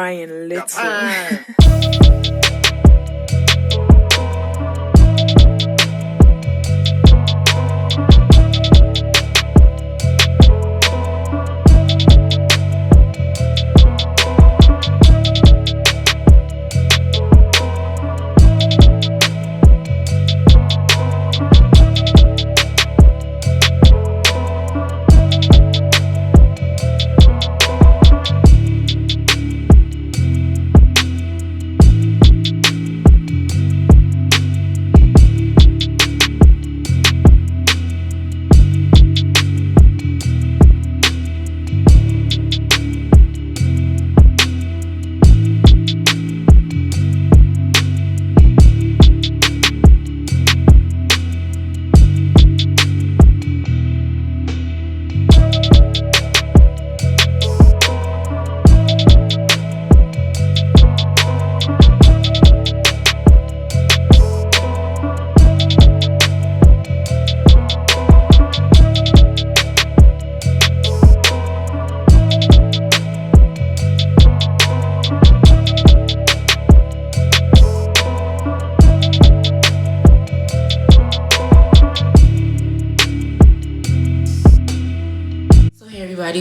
crying little.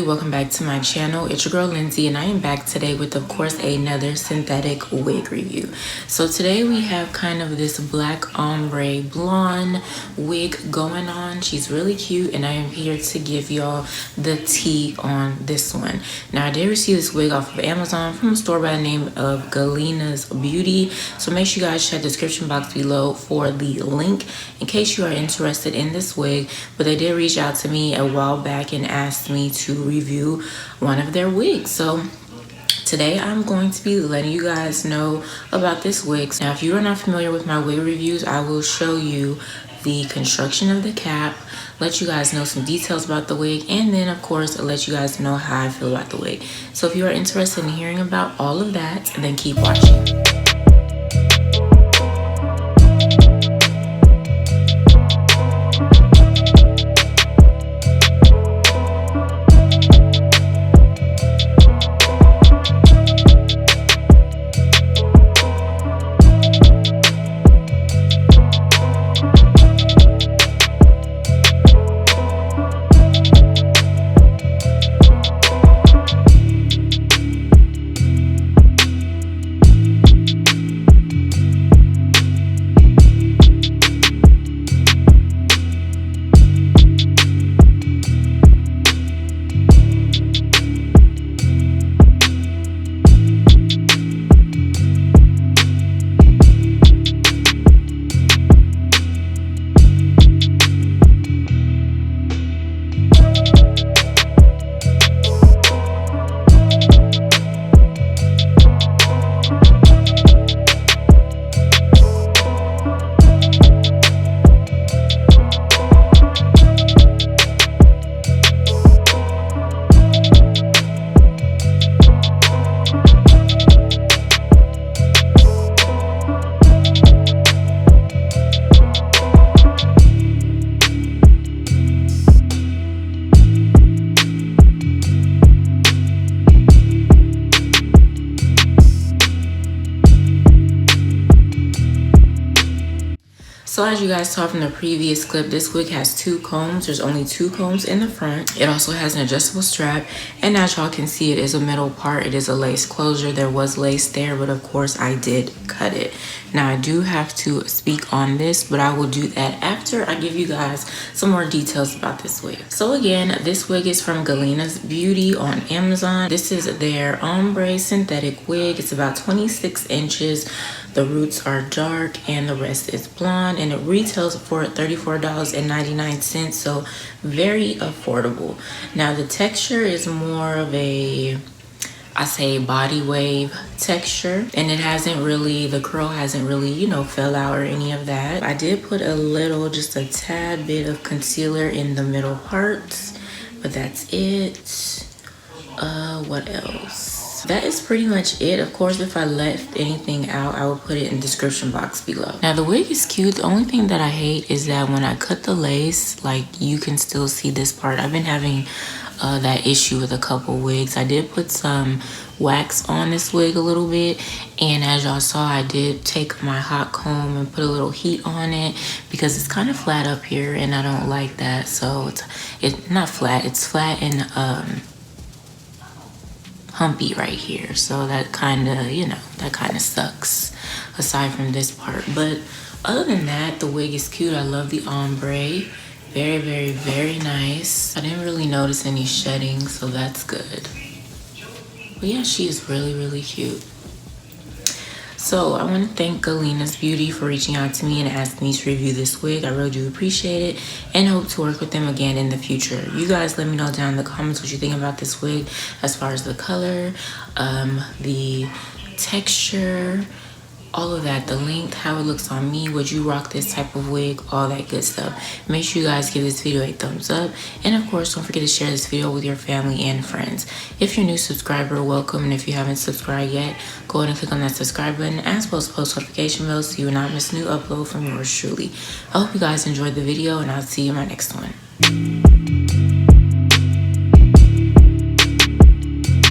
Welcome back to my channel. It's your girl Lindsay, and I am back today with, of course, another synthetic wig review. So today we have kind of this black ombre blonde wig going on. She's really cute, and I am here to give y'all the tea on this one. Now, I did receive this wig off of Amazon from a store by the name of GALINA'S Beauty. So make sure you guys check the description box below for the link in case you are interested in this wig. But they did reach out to me a while back and asked me to review one of their wigs. So today I'm going to be letting you guys know about this wig. Now, if you are not familiar with my wig reviews, I will show you the construction of the cap, let you guys know some details about the wig, and then of course let you guys know how I feel about the wig. So if you are interested in hearing about all of that, then keep watching. So as you guys saw from the previous clip, this wig has two combs. There's only two combs in the front. It also has an adjustable strap, and as y'all can see, it is a middle part. It is a lace closure. There was lace there, but of course I did cut it. Now I do have to speak on this, but I will do that after I give you guys some more details about this wig. So again, this wig is from GALINA'S Beauty on Amazon. This is their ombre synthetic wig. It's about 26 inches. The roots are dark and the rest is blonde, and it retails for $34.99, so very affordable. Now the texture is more of a, I say, body wave texture, and it hasn't really, the curl hasn't really, you know, fell out or any of that. I did put a little, just a tad bit of concealer in the middle parts, but that's it. What else? That is pretty much it. Of course, if I left anything out, I will put it in the description box below. Now the wig is cute. The only thing that I hate is that when I cut the lace, like, you can still see this part. I've been having that issue with a couple wigs. I did put some wax on this wig a little bit, and as y'all saw, I did take my hot comb and put a little heat on it because it's kind of flat up here and I don't like that. So it's not flat, it's flat and humpy right here, so that kind of, you know, that kind of sucks aside from this part. But other than that, the wig is cute. I love the ombre. Very, very, very nice. I didn't really notice any shedding, so that's good. But yeah, she is really, really cute. So I want to thank Galina's Beauty for reaching out to me and asking me to review this wig. I really do appreciate it and hope to work with them again in the future. You guys let me know down in the comments what you think about this wig as far as the color, the texture, all of that, the length, how it looks on me. Would you rock this type of wig? All that good stuff. Make sure you guys give this video a thumbs up, and of course don't forget to share this video with your family and friends. If you're a new subscriber, welcome, and if you haven't subscribed yet, go ahead and click on that subscribe button as well as post notification bell so you will not miss a new upload from yours truly. I hope you guys enjoyed the video, and I'll see you in my next one.